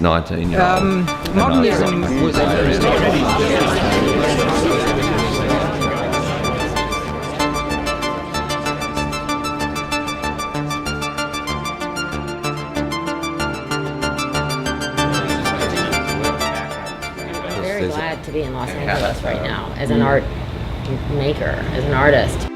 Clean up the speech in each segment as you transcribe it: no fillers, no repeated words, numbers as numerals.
19-year-old. Modernism was very glad to be in Los Angeles right now as an art maker, as an artist.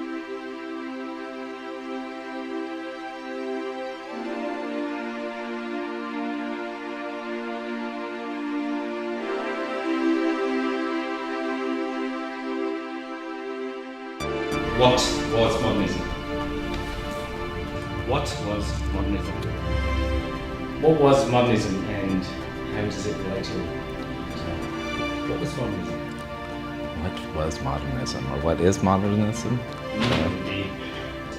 What was modernism? What was modernism? What was modernism and how does it relate to it? What was modernism? What was modernism, or what is modernism? Indeed.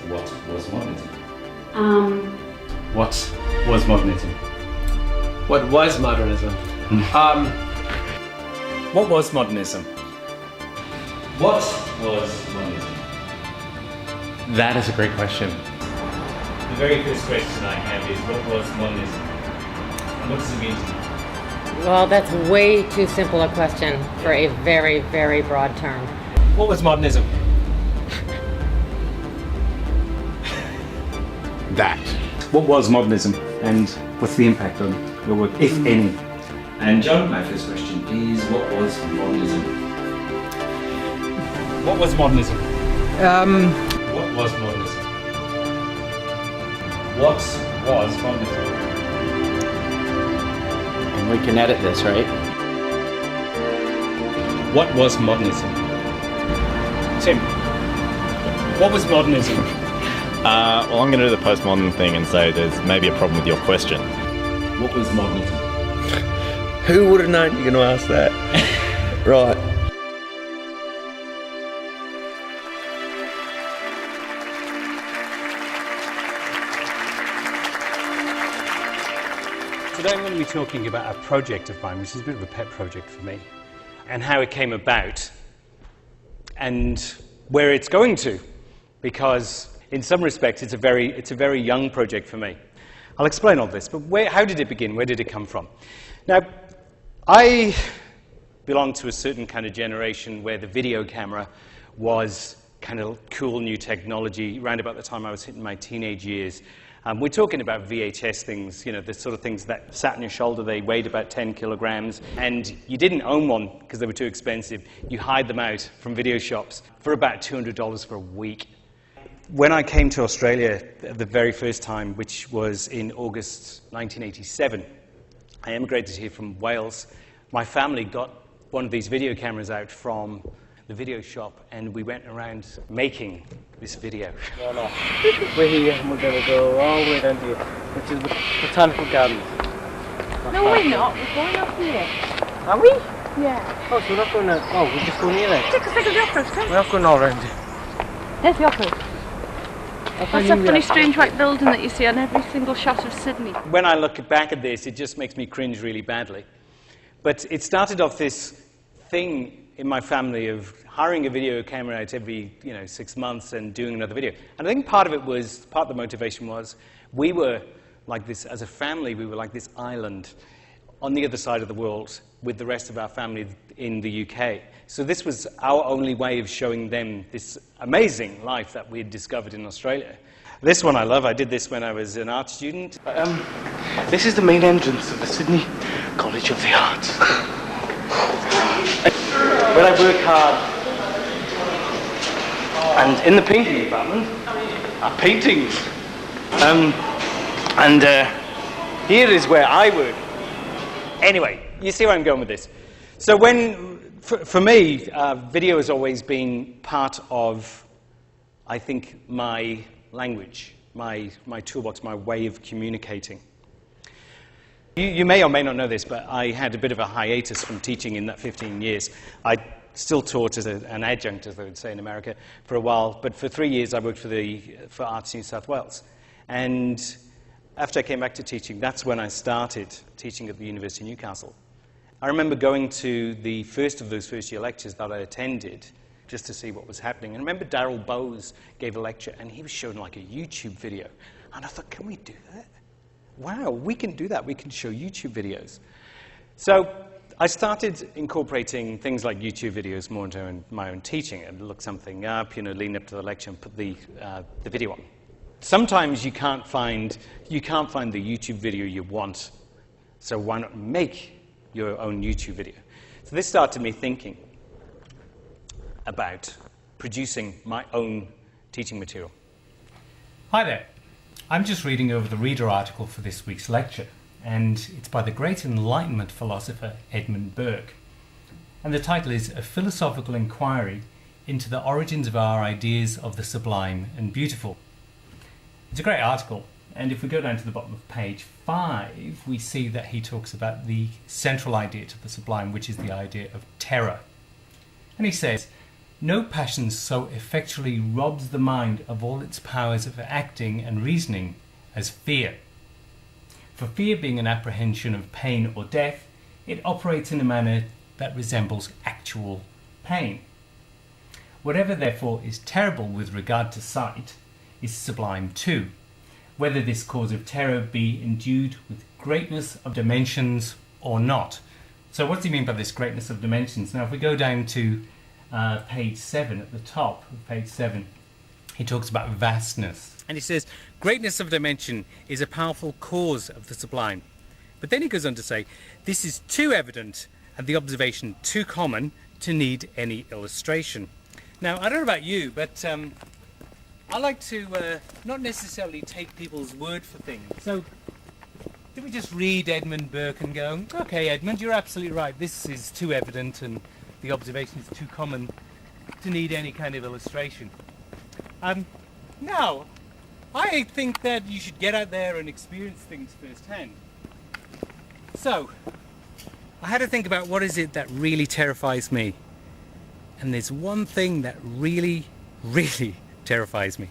What was modernism? What was modernism? What was modernism? What was modernism? What was modernism? That is a great question. The very first question I have is, what was modernism? And what does it mean to you? Well, that's way too simple a question for a very, very broad term. What was modernism? That. What was modernism and what's the impact on your work, if any? And John, my first question is, what was modernism? What was modernism? What was modernism? What was modernism? And we can edit this, right? What was modernism? Tim, what was modernism? Well, I'm going to do the postmodern thing and say there's maybe a problem with your question. What was modernism? Who would have known you're going to ask that? Right. Today I'm going to be talking about a project of mine, which is a bit of a pet project for me, and how it came about, and where it's going to, because in some respects it's a very young project for me. I'll explain all this, but how did it begin? Where did it come from? Now, I belong to a certain kind of generation where the video camera was kind of cool new technology around about the time I was hitting my teenage years. We're talking about VHS things, you know, the sort of things that sat on your shoulder. They weighed about 10 kilograms, and you didn't own one because they were too expensive. You hired them out from video shops for about $200 for a week. When I came to Australia the very first time, which was in August 1987, I emigrated here from Wales. My family got one of these video cameras out from the video shop, and we went around making this video. We're here and we're going to go all the way down here, which is the Botanical Gardens. No, we're not. We're going up here. Are we? Yeah. Oh, so we're not going to... Oh, we're just going here then? Take us to the opera, come. We're not going all around here. There's the opera. That's a funny, strange white building that you see on every single shot of Sydney. When I look back at this, it just makes me cringe really badly. But it started off this thing in my family of hiring a video camera out every 6 months and doing another video. And I think part of the motivation was, we were like this, as a family, we were like this island on the other side of the world with the rest of our family in the UK. So this was our only way of showing them this amazing life that we had discovered in Australia. This one I love. I did this when I was an art student. This is the main entrance of the Sydney College of the Arts. Where I work hard. And in the painting department are paintings. Here is where I work. Anyway, you see where I'm going with this. So for me, video has always been part of, I think, my language, my toolbox, my way of communicating. You may or may not know this, but I had a bit of a hiatus from teaching in that 15 years. I still taught as an adjunct, as they would say in America, for a while, but for 3 years I worked for Arts New South Wales. And after I came back to teaching, that's when I started teaching at the University of Newcastle. I remember going to the first of those first-year lectures that I attended just to see what was happening. And I remember Darryl Bowes gave a lecture, and he was showing like a YouTube video. And I thought, can we do that? wow, we can do that. We can show YouTube videos. So I started incorporating things like YouTube videos more into my own teaching. I'd look something up, lean up to the lecture and put the video on. Sometimes you can't find the YouTube video you want, so why not make your own YouTube video? So this started me thinking about producing my own teaching material. Hi there. I'm just reading over the reader article for this week's lecture, and it's by the great Enlightenment philosopher Edmund Burke. And the title is A Philosophical Inquiry into the Origins of Our Ideas of the Sublime and Beautiful. It's a great article, and if we go down to the bottom of page 5, we see that he talks about the central idea to the sublime, which is the idea of terror. And he says, "No passion so effectually robs the mind of all its powers of acting and reasoning as fear. For fear being an apprehension of pain or death, it operates in a manner that resembles actual pain. Whatever therefore is terrible with regard to sight is sublime too, whether this cause of terror be endued with greatness of dimensions or not." So what does he mean by this greatness of dimensions? Now if we go down to page 7, at the top of page 7, he talks about vastness. And he says, greatness of dimension is a powerful cause of the sublime. But then he goes on to say, this is too evident and the observation too common to need any illustration. Now, I don't know about you, but I like to not necessarily take people's word for things. So, do we just read Edmund Burke and go, okay, Edmund, you're absolutely right, this is too evident and the observation is too common to need any kind of illustration. No, I think that you should get out there and experience things firsthand. So, I had to think about what is it that really terrifies me. And there's one thing that really, really terrifies me.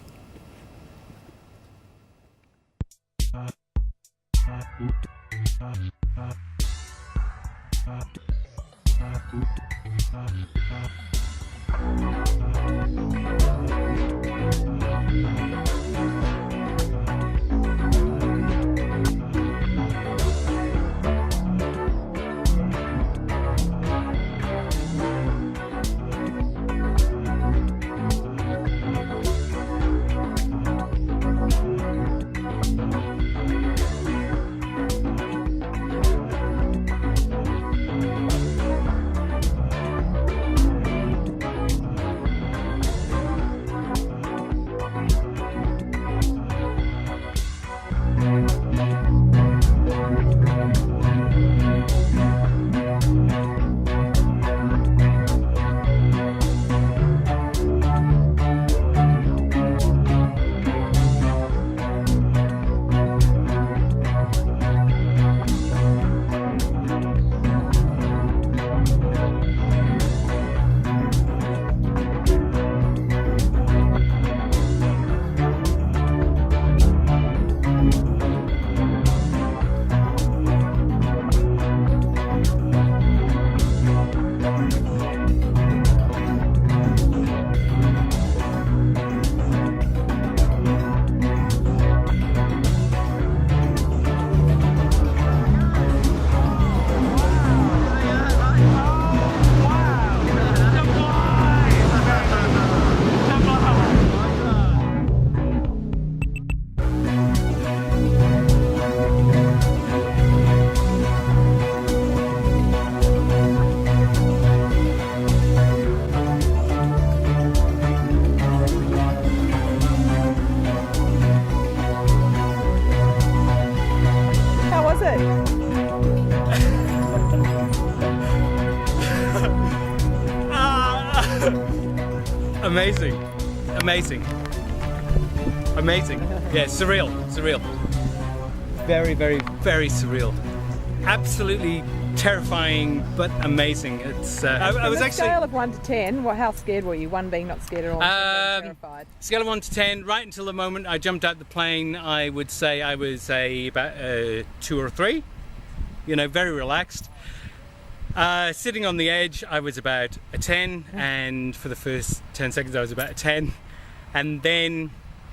Amazing. Amazing. Amazing. Yeah, surreal. Surreal. Very, very, very surreal. Absolutely terrifying, but amazing. It's. I was actually. Scale of 1 to 10. Well, how scared were you? 1 being not scared at all. 10 being terrified. Scale of 1 to 10. Right until the moment I jumped out the plane, I would say I was about a 2 or 3. You know, very relaxed. Sitting on the edge, I was about a 10, and for the first 10 seconds, I was about a 10, and then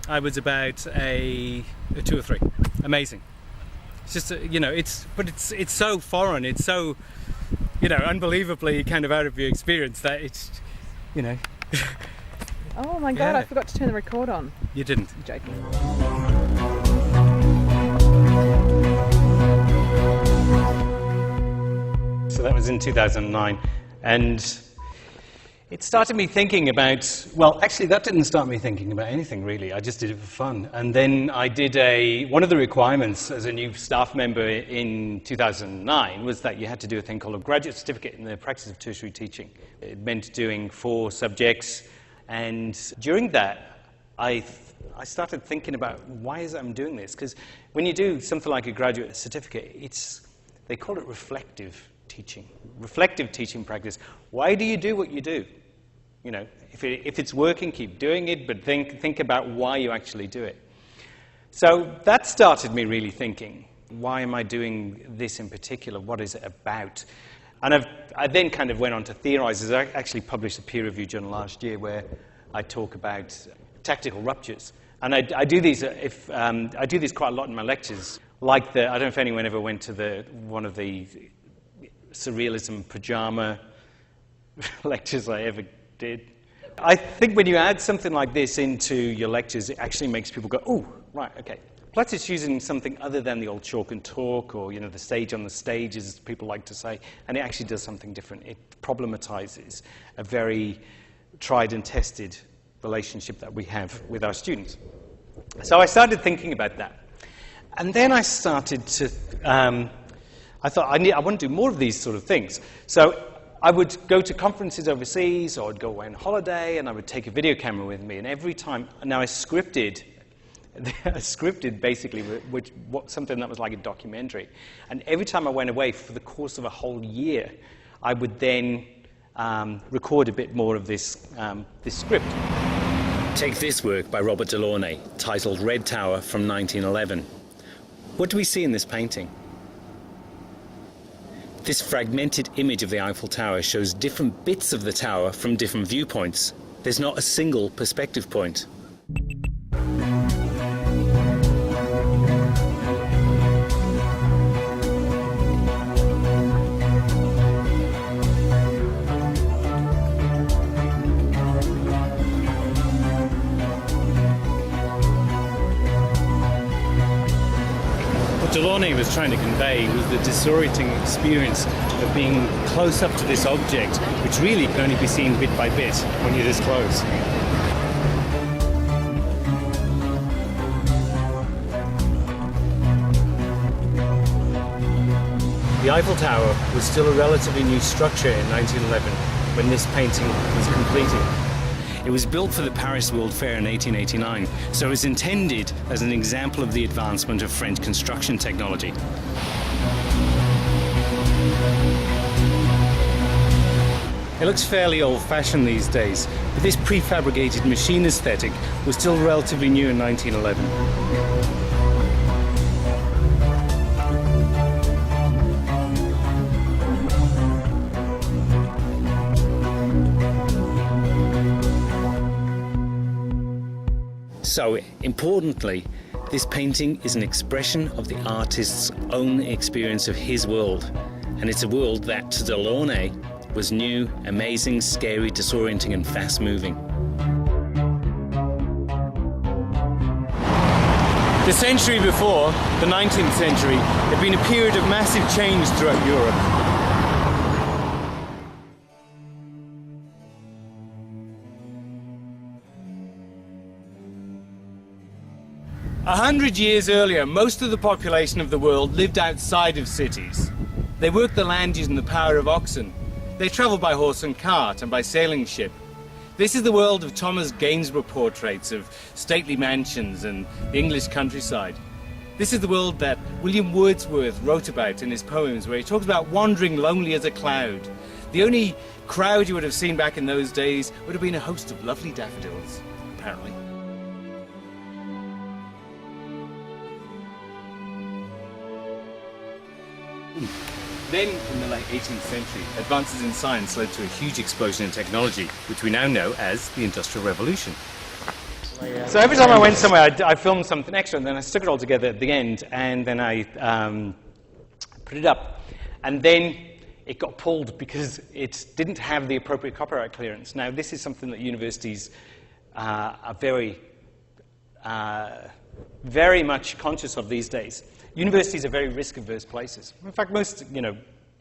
I was about a 2 or 3. Amazing. It's just, it's so foreign, it's so, unbelievably kind of out of your experience that it's, Oh my God, I forgot to turn the record on. You didn't? I'm joking. So that was in 2009, and it started me thinking about, well, actually that didn't start me thinking about anything really, I just did it for fun. And then I did one of the requirements as a new staff member in 2009 was that you had to do a thing called a graduate certificate in the practice of tertiary teaching. It meant doing 4 subjects, and during that I started thinking about why is it I'm doing this? Because when you do something like a graduate certificate, they call it reflective teaching practice. Why do you do what you do? If it's working, keep doing it, but think about why you actually do it. So that started me really thinking, why am I doing this in particular? What is it about? And I then kind of went on to theorize. I actually published a peer-reviewed journal last year where I talk about tactical ruptures. And I do these I do these quite a lot in my lectures. I don't know if anyone ever went to one of the surrealism pajama lectures I ever did. I think when you add something like this into your lectures, it actually makes people go, oh, right, okay. Plus it's using something other than the old chalk and talk or, the stage on the stage, as people like to say, and it actually does something different. It problematizes a very tried and tested relationship that we have with our students. So I started thinking about that. And then I started to, I thought, I want to do more of these sort of things. So I would go to conferences overseas, or I'd go away on holiday, and I would take a video camera with me. And every time, now I scripted basically something that was like a documentary. And every time I went away for the course of a whole year, I would then record a bit more of this script. Take this work by Robert Delaunay, titled Red Tower from 1911. What do we see in this painting? This fragmented image of the Eiffel Tower shows different bits of the tower from different viewpoints. There's not a single perspective point. Delaunay was trying to convey was the disorienting experience of being close up to this object, which really can only be seen bit by bit when you're this close. The Eiffel Tower was still a relatively new structure in 1911 when this painting was completed. It was built for the Paris World Fair in 1889, so it was intended as an example of the advancement of French construction technology. It looks fairly old-fashioned these days, but this prefabricated machine aesthetic was still relatively new in 1911. So, importantly, this painting is an expression of the artist's own experience of his world. And it's a world that, to Delaunay, was new, amazing, scary, disorienting, and fast-moving. The century before, the 19th century, had been a period of massive change throughout Europe. 100 years earlier, most of the population of the world lived outside of cities. They worked the land using the power of oxen. They travelled by horse and cart and by sailing ship. This is the world of Thomas Gainsborough portraits of stately mansions and the English countryside. This is the world that William Wordsworth wrote about in his poems, where he talks about wandering lonely as a cloud. The only crowd you would have seen back in those days would have been a host of lovely daffodils, apparently. Then, in the late 18th century, advances in science led to a huge explosion in technology, which we now know as the Industrial Revolution. So every time I went somewhere, I filmed something extra, and then I stuck it all together at the end, and then I put it up. And then it got pulled because it didn't have the appropriate copyright clearance. Now, this is something that universities are very, very much conscious of these days. Universities are very risk-averse places. In fact, most,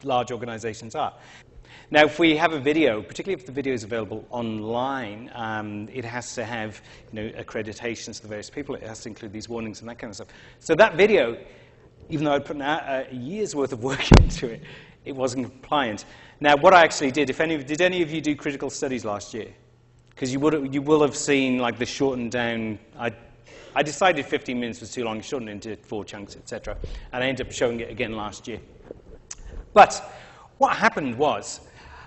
large organizations are. Now, if we have a video, particularly if the video is available online, it has to have, accreditations to the various people. It has to include these warnings and that kind of stuff. So that video, even though I'd put a year's worth of work into it, it wasn't compliant. Now, what I actually did, did any of you do critical studies last year? Because you will have seen like the shortened down. I decided 15 minutes was too long, shortened into 4 chunks, etc. And I ended up showing it again last year. But what happened was,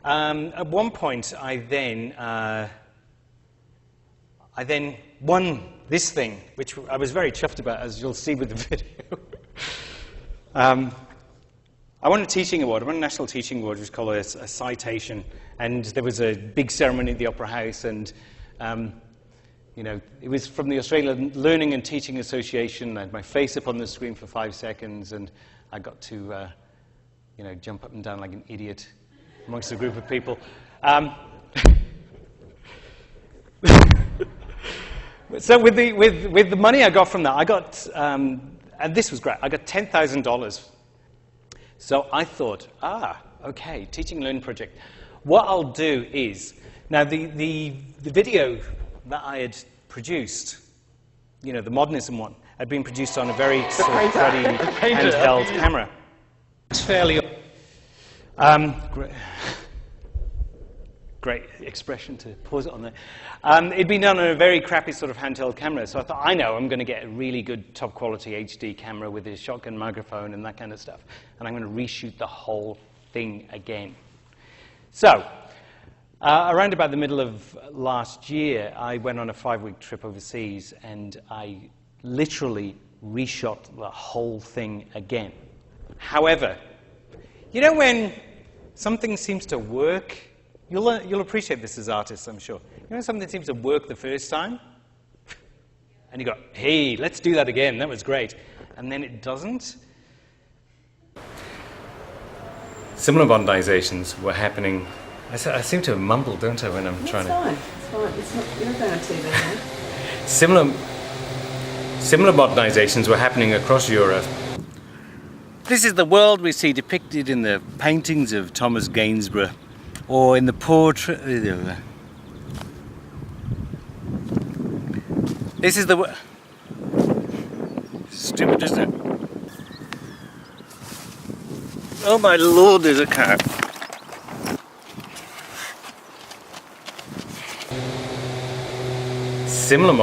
at one point, I then won this thing, which I was very chuffed about, as you'll see with the video. I won a teaching award. I won a national teaching award, which was called a citation, and there was a big ceremony at the Opera House, and it was from the Australian Learning and Teaching Association. I had my face up on the screen for 5 seconds, and I got to jump up and down like an idiot amongst a group of people. So with the money I got from that, I got, and this was great, I got $10,000. So I thought, okay, teaching and learning project. What I'll do is, now the video that I had produced, the modernism one, had been produced on a very sort of cruddy handheld camera. It's fairly great expression to pause it on there. It'd been done on a very crappy sort of handheld camera, so I thought, I know I'm going to get a really good top quality HD camera with a shotgun microphone and that kind of stuff, and I'm going to reshoot the whole thing again. So, around about the middle of last year, I went on a 5-week trip overseas, and I literally reshot the whole thing again. However, when something seems to work, you'll appreciate this as artists, I'm sure. Something seems to work the first time, and you go, hey, let's do that again, that was great. And then it doesn't. Similar modernizations were happening. I seem to have mumbled, don't I, when I'm trying to... It's fine. It's not, you're not going on TV, eh? Similar modernizations were happening across Europe. This is the world we see depicted in the paintings of Thomas Gainsborough, or in the portrait... This is the... Stupid, isn't it? Oh my lord, there's a cat. Similar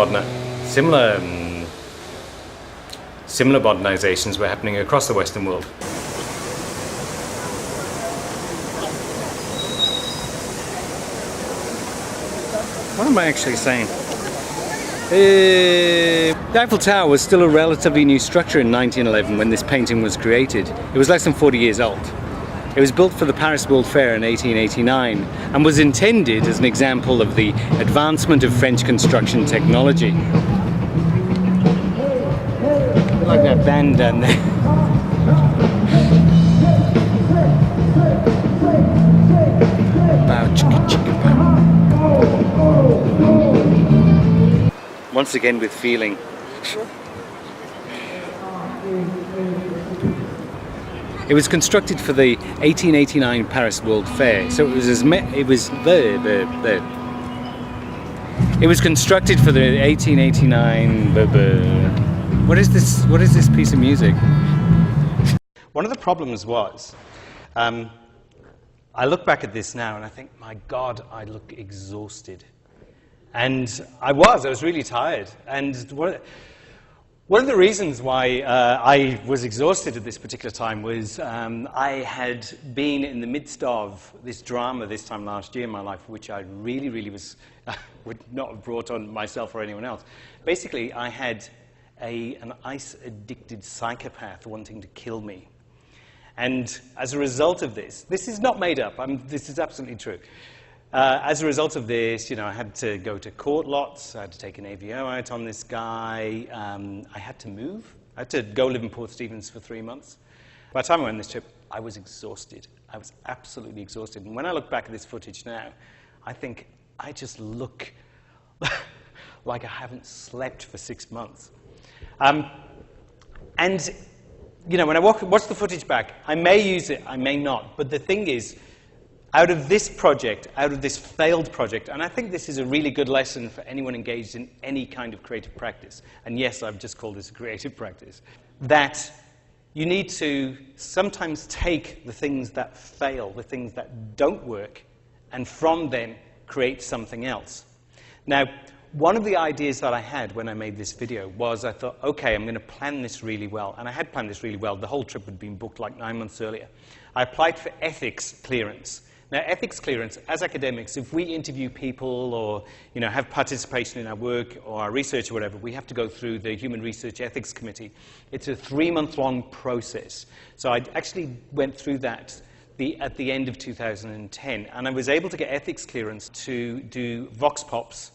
modernizations were happening across the Western world. What am I actually saying? The Eiffel Tower was still a relatively new structure in 1911 when this painting was created. It was less than 40 years old. It was built for the Paris World Fair in 1889 and was intended as an example of the advancement of French construction technology. Like that band down there. Bow, chicka, chicka, bow. Once again with feeling. It was constructed for the 1889 Paris World Fair, so it was It was constructed for the 1889. What is this? What is this piece of music? One of the problems was, I look back at this now and I think, my God, I look exhausted, and I was really tired. And one of the reasons why I was exhausted at this particular time was I had been in the midst of this drama this time last year in my life, which I really would not have brought on myself or anyone else. Basically, I had an ice-addicted psychopath wanting to kill me. And as a result of this is not made up, this is absolutely true. As a result of this, I had to go to court lots. I had to take an AVO out on this guy. I had to move. I had to go live in Port Stephens for 3 months. By the time I went on this trip, I was exhausted. I was absolutely exhausted. And when I look back at this footage now, I think I just look like I haven't slept for 6 months. And, when I watch the footage back, I may use it, I may not. But the thing is, out of this project, out of this failed project, and I think this is a really good lesson for anyone engaged in any kind of creative practice, and yes, I've just called this a creative practice, that you need to sometimes take the things that fail, the things that don't work, and from them create something else. Now, one of the ideas that I had when I made this video was I thought, okay, I'm going to plan this really well. And I had planned this really well. The whole trip had been booked like 9 months earlier. I applied for ethics clearance. Now, ethics clearance, as academics, if we interview people or have participation in our work or our research or whatever, we have to go through the Human Research Ethics Committee. It's a 3-month-long process. So I actually went through that at the end of 2010, and I was able to get ethics clearance to do vox pops,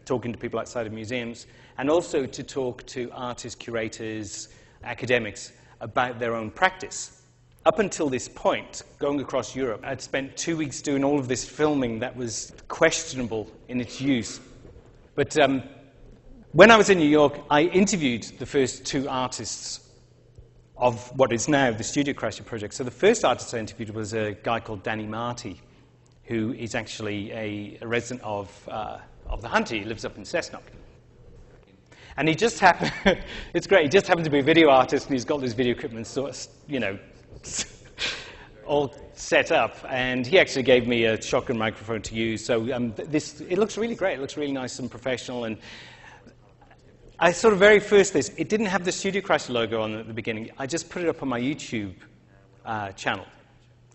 talking to people outside of museums, and also to talk to artists, curators, academics about their own practice. Up until this point, going across Europe, I'd spent 2 weeks doing all of this filming that was questionable in its use. But when I was in New York, I interviewed the first 2 artists of what is now the StudioCrasher project. So the first artist I interviewed was a guy called Danny Marty, who is actually a resident of the Hunter. He lives up in Cessnock. And he just happened, it's great, he just happened to be a video artist, and he's got this video equipment sort of, all set up, and he actually gave me a shotgun microphone to use. So it looks really great. It looks really nice and professional. And I sort of very first it didn't have the StudioCrasher logo on it at the beginning. I just put it up on my YouTube channel,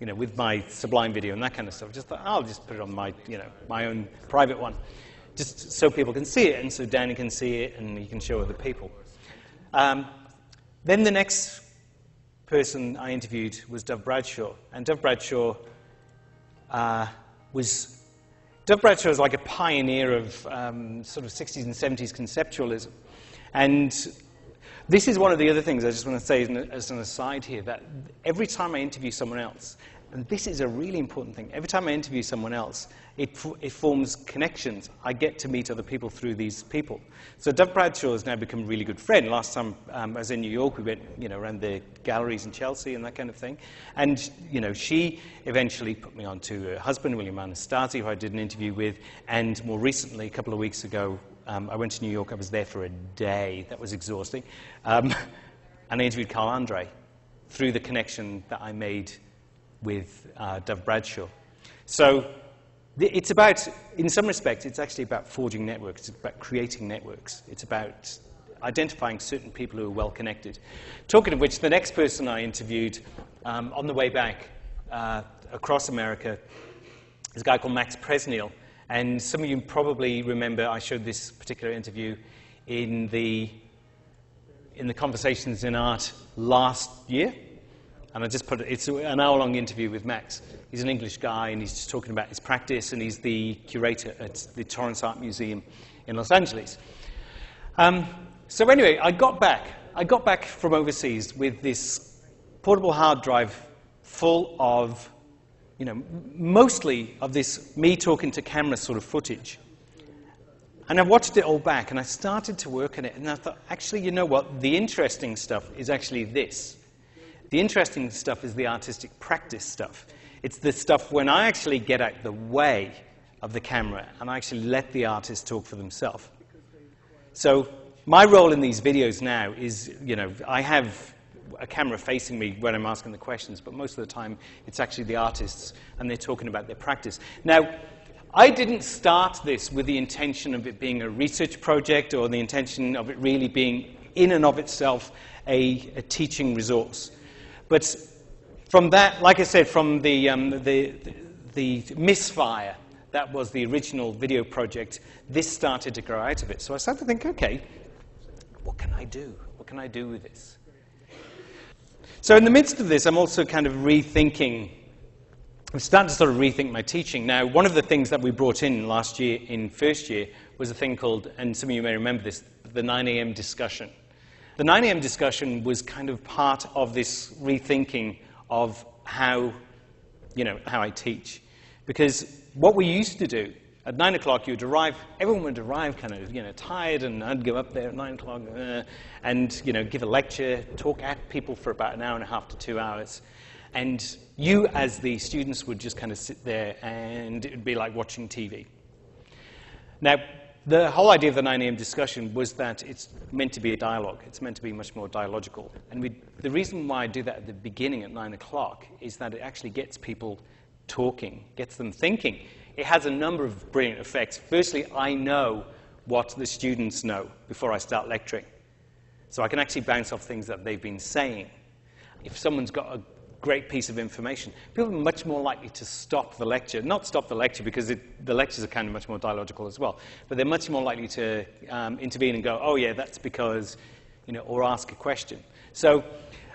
with my Sublime video and that kind of stuff. Just thought, I'll just put it on my, my own private one, just so people can see it, and so Danny can see it, and he can show other people. Then the next person I interviewed was Dov Bradshaw, and Dov Bradshaw was like a pioneer of sort of 60s and 70s conceptualism. And this is one of the other things I just want to say as an aside here, that every time I interview someone else, and this is a really important thing, every time I interview someone else, it forms connections. I get to meet other people through these people. So Dov Bradshaw has now become a really good friend. Last time I was in New York, we went around the galleries in Chelsea and that kind of thing. And she eventually put me on to her husband, William Anastasi, who I did an interview with. And more recently, a couple of weeks ago, I went to New York. I was there for a day. That was exhausting. And I interviewed Carl Andre through the connection that I made with Dov Bradshaw. So it's about, in some respects, it's actually about forging networks. It's about creating networks. It's about identifying certain people who are well connected. Talking of which, the next person I interviewed on the way back across America is a guy called Max Presnell. And some of you probably remember I showed this particular interview in the Conversations in Art last year. And I just it's an hour-long interview with Max. He's an English guy, and he's just talking about his practice, and he's the curator at the Torrance Art Museum in Los Angeles. So anyway, I got back from overseas with this portable hard drive full of, mostly of this me talking to camera sort of footage. And I watched it all back, and I started to work on it, and I thought, actually, you know what? The interesting stuff is actually this. The interesting stuff is the artistic practice stuff. It's the stuff when I actually get out the way of the camera and I actually let the artist talk for themselves. So my role in these videos now is, I have a camera facing me when I'm asking the questions, but most of the time it's actually the artists and they're talking about their practice. Now, I didn't start this with the intention of it being a research project or the intention of it really being in and of itself a teaching resource. But from that, like I said, from the misfire, that was the original video project, this started to grow out of it. So I started to think, okay, what can I do? What can I do with this? So in the midst of this, I'm also kind of rethinking I'm starting to sort of rethink my teaching. Now, one of the things that we brought in last year in first year was a thing called, and some of you may remember this, the 9 a.m. discussion. The 9 a.m. discussion was kind of part of this rethinking of how I teach. Because what we used to do, at 9 o'clock you'd arrive, everyone would arrive kind of, tired, and I'd go up there at 9 o'clock and, give a lecture, talk at people for about an hour and a half to 2 hours. And you, as the students, would just kind of sit there, and it would be like watching TV. Now, the whole idea of the 9 a.m. discussion was that it's meant to be a dialogue. It's meant to be much more dialogical. And the reason why I do that at the beginning at 9 o'clock is that it actually gets people talking, gets them thinking. It has a number of brilliant effects. Firstly, I know what the students know before I start lecturing. So I can actually bounce off things that they've been saying. If someone's got a great piece of information, people are much more likely to stop the lecture. Not stop the lecture, because the lectures are kind of much more dialogical as well, but they're much more likely to intervene and go, oh yeah, that's because, or ask a question. So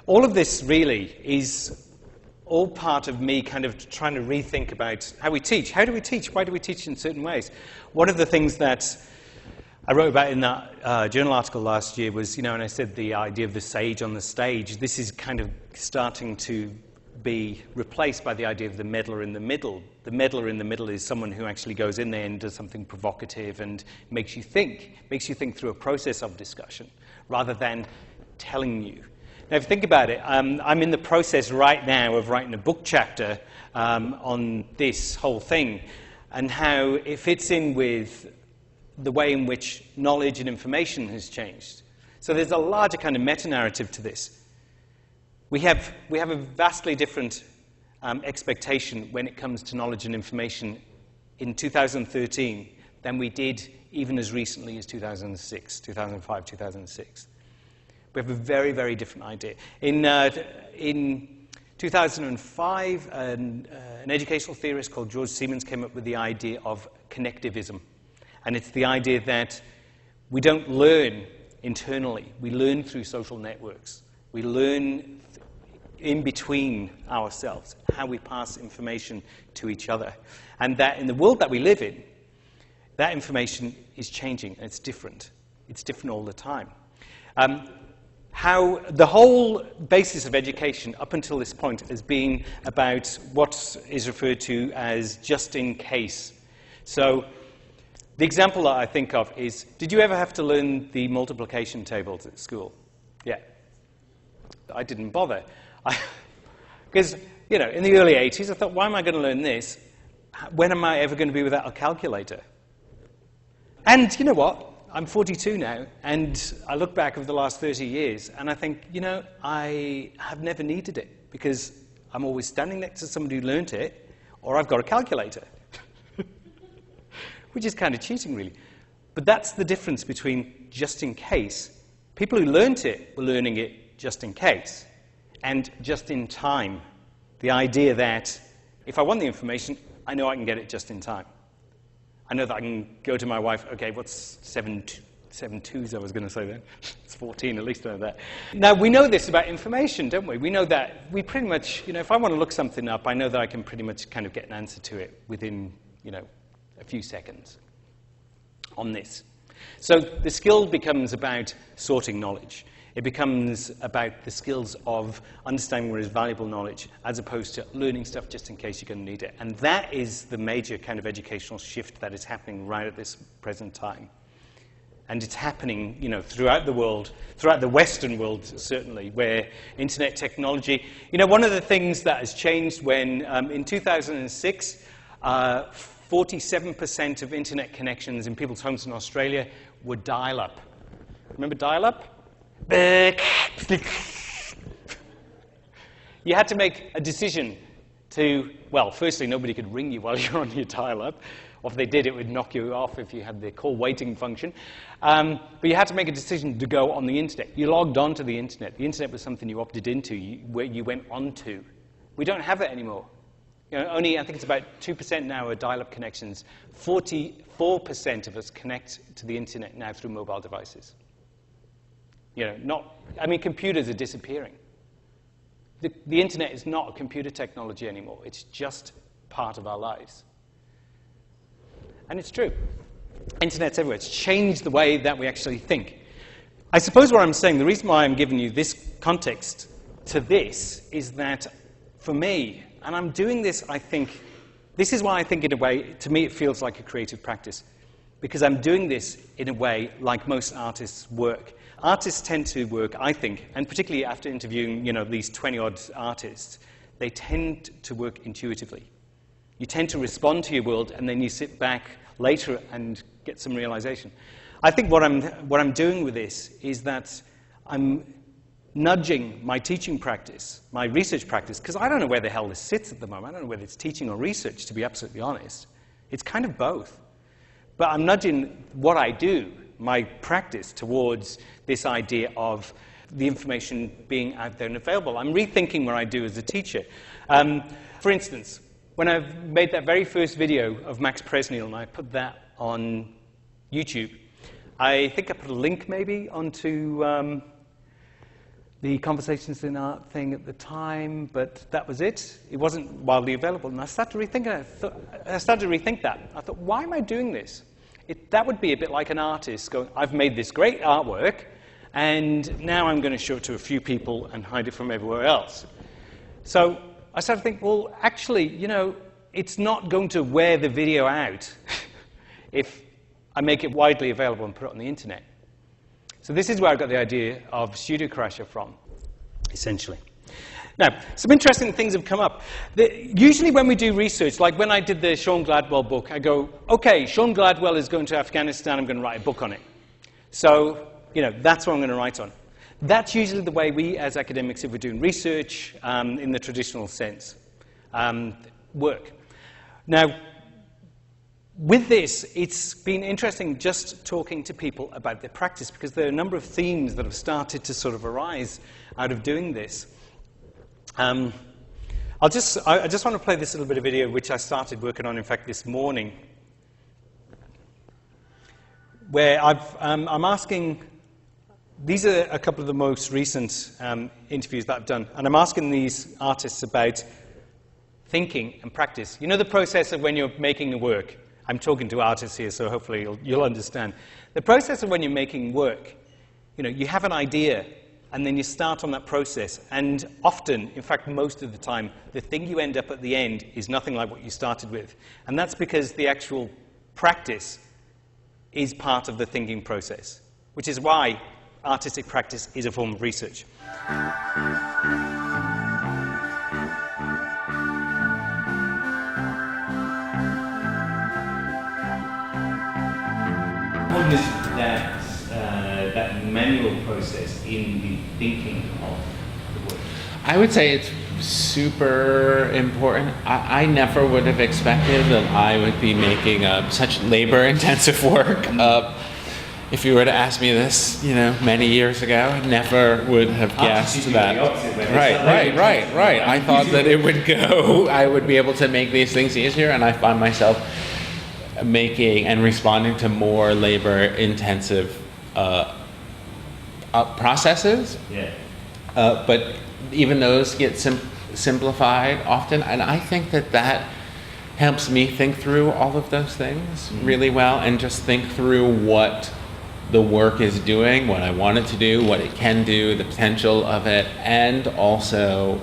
all of this really is all part of me kind of trying to rethink about how we teach. How do we teach? Why do we teach in certain ways? One of the things that I wrote about in that journal article last year was, and I said the idea of the sage on the stage, this is kind of starting to be replaced by the idea of the meddler in the middle. The meddler in the middle is someone who actually goes in there and does something provocative and makes you think through a process of discussion, rather than telling you. Now, if you think about it, I'm in the process right now of writing a book chapter on this whole thing and how it fits in with the way in which knowledge and information has changed. So there's a larger kind of meta-narrative to this. We have a vastly different expectation when it comes to knowledge and information in 2013 than we did even as recently as 2005, 2006. We have a very, very different idea. In 2005, an educational theorist called George Siemens came up with the idea of connectivism. And it's the idea that we don't learn internally. We learn through social networks. We learn in between ourselves, how we pass information to each other. And that in the world that we live in, that information is changing, and it's different. It's different all the time. How the whole basis of education up until this point has been about what is referred to as just in case. So the example that I think of is, did you ever have to learn the multiplication tables at school? Yeah. I didn't bother. Because, in the early 80s, I thought, why am I going to learn this? When am I ever going to be without a calculator? And you know what? I'm 42 now, and I look back over the last 30 years, and I think, I have never needed it, because I'm always standing next to somebody who learnt it, or I've got a calculator. Which is kind of cheating, really. But that's the difference between just in case. People who learnt it were learning it just in case, and just in time. The idea that if I want the information, I know I can get it just in time. I know that I can go to my wife, okay, what's 7 twos I was going to say then? It's 14, at least I know that. Now, we know this about information, don't we? We know that we pretty much, if I want to look something up, I know that I can pretty much kind of get an answer to it within, a few seconds on this. So the skill becomes about sorting knowledge. It becomes about the skills of understanding what is valuable knowledge, as opposed to learning stuff just in case you're going to need it. And that is the major kind of educational shift that is happening right at this present time. And it's happening, throughout the world, throughout the Western world, certainly, where internet technology... one of the things that has changed when, in 2006, 47% of internet connections in people's homes in Australia were dial-up. Remember dial-up? You had to make a decision to, well, firstly, nobody could ring you while you're on your dial-up. Or if they did, it would knock you off if you had the call waiting function. But you had to make a decision to go on the internet. You logged on to the internet. The internet was something you opted into, where you went on to. We don't have it anymore. Only, I think it's about 2% now are dial-up connections. 44% of us connect to the internet now through mobile devices. Computers are disappearing. The internet is not a computer technology anymore. It's just part of our lives. And it's true. Internet's everywhere. It's changed the way that we actually think. I suppose what I'm saying, the reason why I'm giving you this context to this is that for me, and I'm doing this, I think, this is why I think in a way, to me it feels like a creative practice, because I'm doing this in a way like most artists work. Artists tend to work, I think, and particularly after interviewing, these 20-odd artists, they tend to work intuitively. You tend to respond to your world, and then you sit back later and get some realization. I think what I'm doing with this is that I'm nudging my teaching practice, my research practice, because I don't know where the hell this sits at the moment. I don't know whether it's teaching or research, to be absolutely honest. It's kind of both. But I'm nudging what I do, my practice, towards this idea of the information being out there and available. I'm rethinking what I do as a teacher. For instance, when I made that very first video of Max Presnell, and I put that on YouTube, I think I put a link maybe onto the Conversations in Art thing at the time, but that was it. It wasn't widely available. And I started to rethink that. I thought, why am I doing this? That would be a bit like an artist going, I've made this great artwork, and now I'm going to show it to a few people and hide it from everywhere else. So I started to think, well, actually, it's not going to wear the video out if I make it widely available and put it on the internet. So this is where I got the idea of StudioCrasher from, essentially. Now, some interesting things have come up. Usually when we do research, like when I did the Sean Gladwell book, I go, okay, Sean Gladwell is going to Afghanistan, I'm going to write a book on it. So, that's what I'm going to write on. That's usually the way we, as academics, if we're doing research in the traditional sense, work. Now, with this, it's been interesting just talking to people about their practice, because there are a number of themes that have started to sort of arise out of doing this. I just want to play this little bit of video, which I started working on, in fact, this morning, where I'm asking, these are a couple of the most recent interviews that I've done, and I'm asking these artists about thinking and practice. You know the process of when you're making a work? I'm talking to artists here, so hopefully you'll understand. The process of when you're making work, you have an idea, and then you start on that process. And often, in fact, most of the time, the thing you end up at the end is nothing like what you started with. And that's because the actual practice is part of the thinking process, which is why artistic practice is a form of research. That manual process in the thinking of the work? I would say it's super important. I never would have expected that I would be making such labor-intensive work. If you were to ask me this, many years ago, I never would have guessed that. Right. I thought that it would go. I would be able to make these things easier, and I find myself making and responding to more labor-intensive processes. Yeah. But even those get simplified often, and I think that helps me think through all of those things really well, and just think through what the work is doing, what I want it to do, what it can do, the potential of it, and also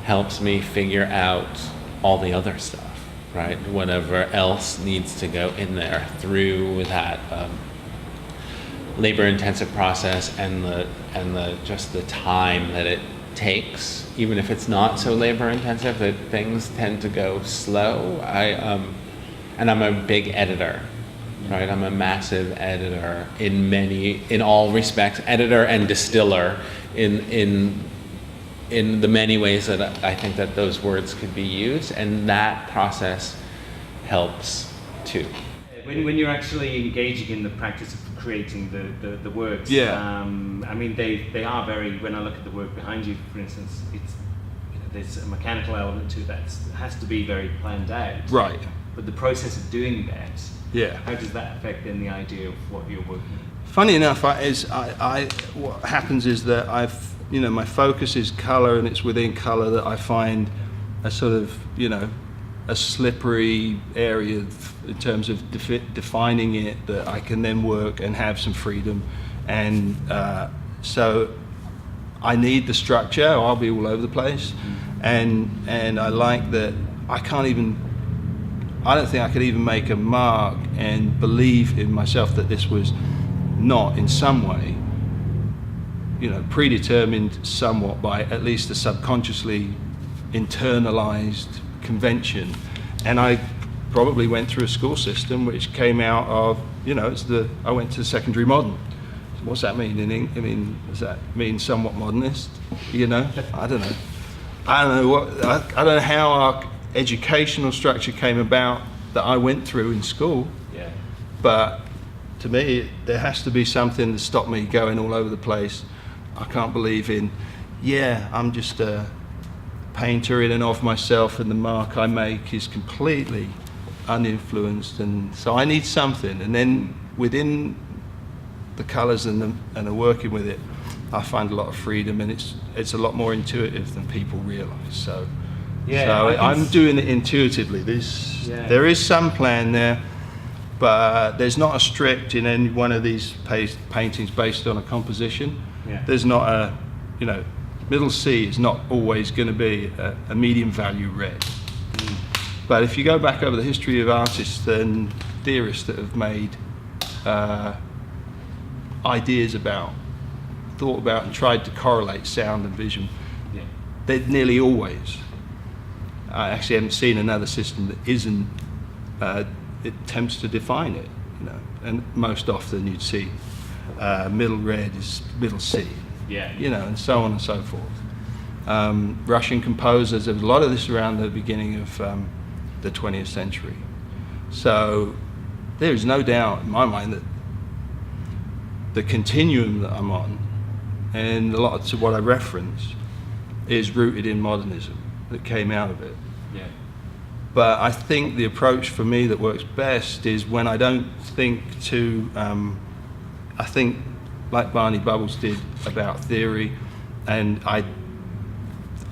helps me figure out all the other stuff, right? Whatever else needs to go in there through that labor-intensive process and the just the time that it takes, even if it's not so labor-intensive, that things tend to go slow. And I'm a big editor, right? I'm a massive editor in all respects, editor and distiller in the many ways that I think that those words could be used, and that process helps too. When you're actually engaging in the practice of creating the works, yeah. I mean, they are very, when I look at the work behind you, for instance, there's a mechanical element to that. It has to be very planned out. Right. But the process of doing that, yeah. How does that affect then the idea of what you're working on? Funny enough, what happens is that my focus is color, and it's within color that I find a sort of, a slippery area in terms of defining it, that I can then work and have some freedom. And so I need the structure, or I'll be all over the place. And I like that I don't think I could even make a mark and believe in myself that this was not in some way, predetermined somewhat by at least a subconsciously internalized convention. And I probably went through a school system which came out of, I went to secondary modern. What's that mean? Does that mean somewhat modernist? I don't know. I don't know how our educational structure came about that I went through in school. Yeah. But to me, there has to be something that stopped me going all over the place. I can't believe in, I'm just a painter in and of myself, and the mark I make is completely uninfluenced, and so I need something. And then within the colours and the working with it, I find a lot of freedom, and it's a lot more intuitive than people realise. So I'm doing it intuitively. There is some plan there, but there's not a strict in any one of these paintings based on a composition. Yeah. There's not a, middle C is not always going to be a medium value red. But if you go back over the history of artists and theorists that have made ideas about, thought about and tried to correlate sound and vision, they're nearly always, I actually haven't seen another system that isn't, it attempts to define it, and most often you'd see middle red is middle C, and so on and so forth. Russian composers, there was a lot of this around the beginning of the 20th century. So there is no doubt in my mind that the continuum that I'm on, and a lot of what I reference, is rooted in modernism that came out of it. Yeah. But I think the approach for me that works best is when I don't think too, I think like Barney Bubbles did about theory, and I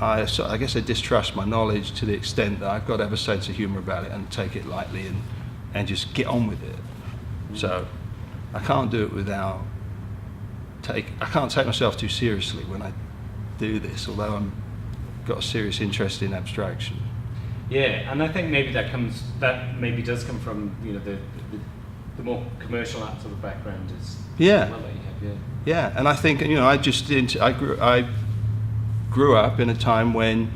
guess I distrust my knowledge to the extent that I've got to have a sense of humor about it and take it lightly and just get on with it. So I can't do it without I can't take myself too seriously when I do this, although I've got a serious interest in abstraction. Yeah, and I think maybe that maybe does come from the more commercial art sort of background is Yeah. well that you have, Yeah, and I think I grew up in a time when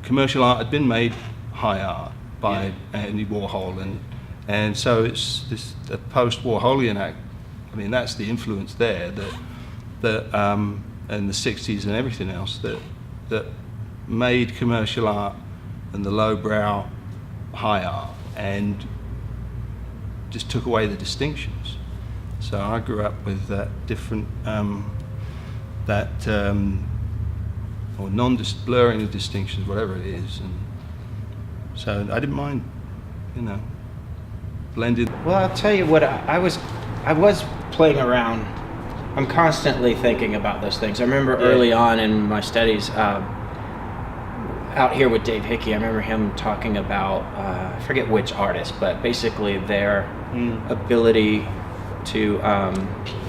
commercial art had been made high art by Andy Warhol, and so it's this the post-Warholian act. I mean, that's the influence there that and the 60s and everything else that made commercial art and the lowbrow high art and just took away the distinctions. So I grew up with that different or blurring of distinctions, whatever it is, and so I didn't mind, blended. Well, I'll tell you what, I was playing around. I'm constantly thinking about those things. I remember early on in my studies, out here with Dave Hickey, I remember him talking about, I forget which artist, but basically their ability to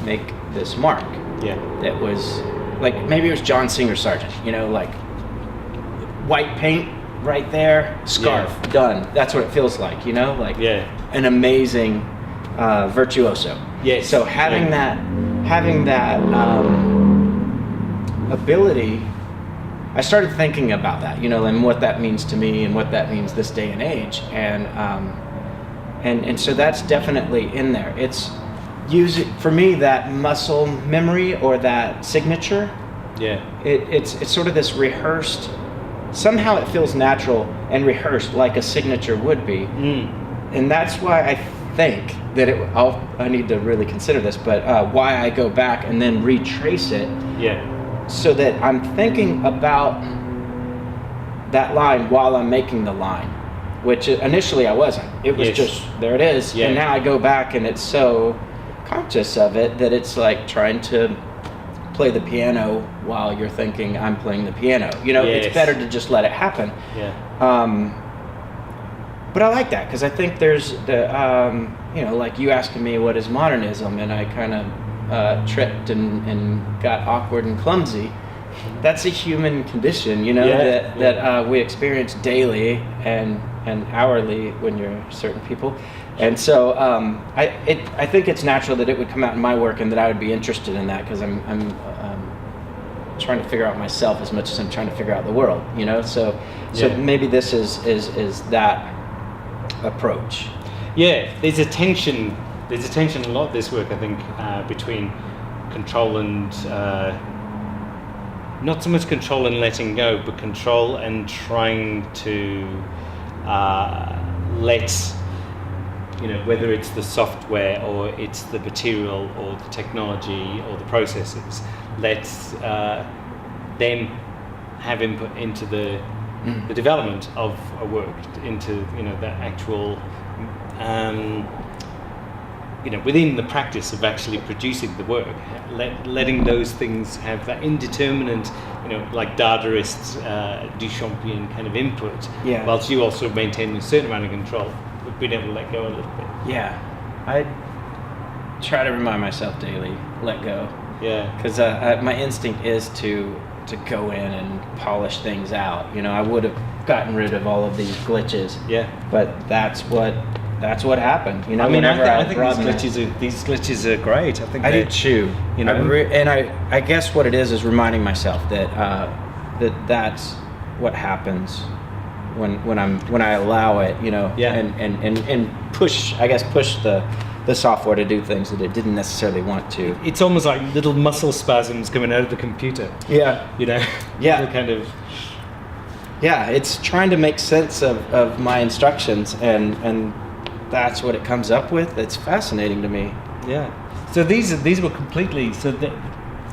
make this mark. Yeah. That was, like, maybe it was John Singer Sargent, like white paint right there, scarf, done. That's what it feels like, an amazing virtuoso. Yes. So having that ability, I started thinking about that, and what that means to me and what that means this day and age, and so that's definitely in there. It's for me, that muscle memory or that signature. Yeah. It's sort of this rehearsed. Somehow it feels natural and rehearsed like a signature would be, and that's why I think that I need to really consider this, but why I go back and then retrace it. Yeah. So that I'm thinking about that line while I'm making the line, which initially I wasn't. It was just, there it is. Yeah. And now I go back and it's so conscious of it that it's like trying to play the piano while you're thinking I'm playing the piano. You know, Yes. it's better to just let it happen. Yeah. But I like that because I think there's the, you know, like you asking me what is modernism, and I kind of tripped and got awkward and clumsy. That's a human condition, you know, that we experience daily and hourly when you're certain people. And so I think it's natural that it would come out in my work and that I would be interested in that because I'm trying to figure out myself as much as I'm trying to figure out the world, you know. So maybe this is that approach. Yeah, there's a tension a lot of this work, I think, between control and not so much control and letting go, but control and trying to let, you know, whether it's the software or it's the material or the technology or the processes, let them have input into the development of a work, into, you know, the actual, you know, within the practice of actually producing the work, letting those things have that indeterminate, you know, like Dadaist, Duchampian kind of input, whilst you also maintain a certain amount of control, but being able to let go a little bit. Yeah, I try to remind myself daily, let go. Yeah. Because my instinct is to go in and polish things out. You know, I would have gotten rid of all of these glitches. Yeah. But that's what happened. You know, I mean, I think these glitches are great. I think I do too. You know, I guess what it is reminding myself that that's what happens when I allow it. You know. Yeah. And push the software to do things that it didn't necessarily want to. It's almost like little muscle spasms coming out of the computer. Yeah. You know. Yeah. Kind of. Yeah, it's trying to make sense of my instructions, and that's what it comes up with. It's fascinating to me. Yeah. So these were completely. So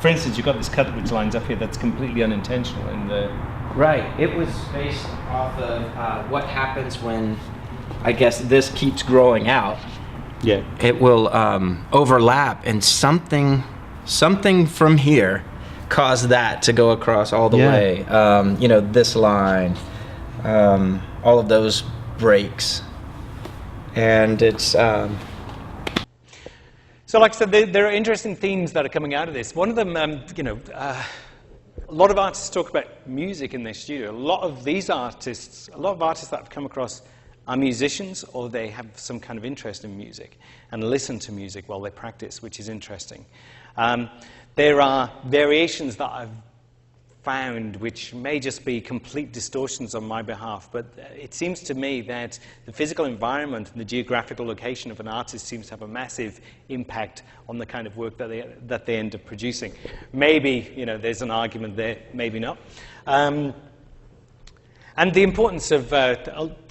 for instance, you've got this cut which lines up here. That's completely unintentional in the. Right. It was based off of what happens when, I guess, this keeps growing out. Yeah. It will overlap, and something from here caused that to go across all the way. You know, this line, all of those breaks, and it's. So, like I said, there are interesting themes that are coming out of this. One of them, you know, a lot of artists talk about music in their studio. A lot of artists that I've come across are musicians, or they have some kind of interest in music and listen to music while they practice, which is interesting. There are variations that I've found which may just be complete distortions on my behalf, but it seems to me that the physical environment and the geographical location of an artist seems to have a massive impact on the kind of work that they end up producing. Maybe, you know, there's an argument there, maybe not. And the importance of,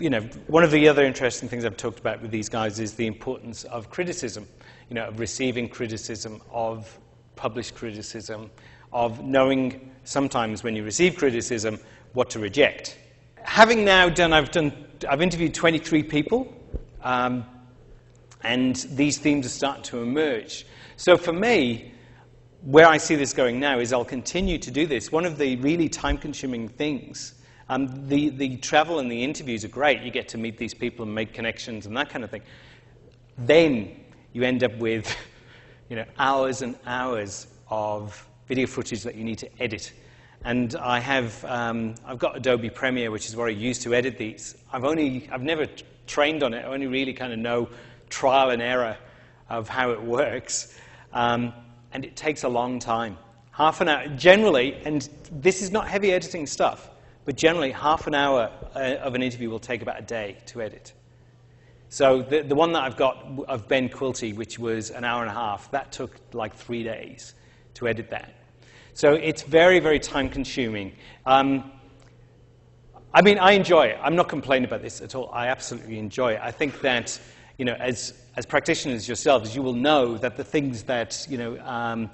you know, one of the other interesting things I've talked about with these guys is the importance of criticism, you know, of receiving criticism, of published criticism, of knowing sometimes when you receive criticism what to reject. Having now I've interviewed 23 people, and these themes are starting to emerge. So for me, where I see this going now is I'll continue to do this. One of the really time-consuming things. The travel and the interviews are great. You get to meet these people and make connections and that kind of thing. Then you end up with, you know, hours and hours of video footage that you need to edit. And I've got Adobe Premiere, which is what I use to edit these. I've never trained on it. I only really kind of know trial and error of how it works. And it takes a long time. Half an hour, generally, and this is not heavy editing stuff, but generally, half an hour of an interview will take about a day to edit. So the one that I've got of Ben Quilty, which was an hour and a half, that took like 3 days to edit that. So it's very, very time-consuming. I mean, I enjoy it. I'm not complaining about this at all. I absolutely enjoy it. I think that, you know, as practitioners yourselves, you will know that the things that, you know,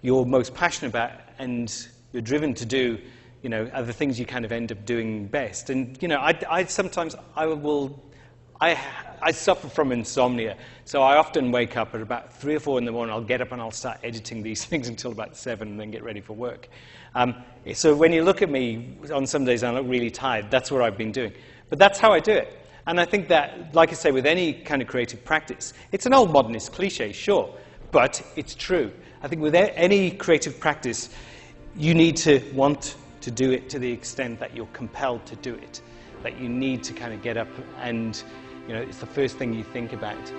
you're most passionate about and you're driven to do, you know, are the things you kind of end up doing best. And, you know, I sometimes will I suffer from insomnia, so I often wake up at about 3 or 4 in the morning. I'll get up and I'll start editing these things until about 7 and then get ready for work. So when you look at me, on some days I look really tired. That's what I've been doing. But that's how I do it. And I think that, like I say, with any kind of creative practice, it's an old modernist cliche, sure, but it's true. I think with any creative practice, you need to want to do it to the extent that you're compelled to do it, that you need to kind of get up and, you know, it's the first thing you think about.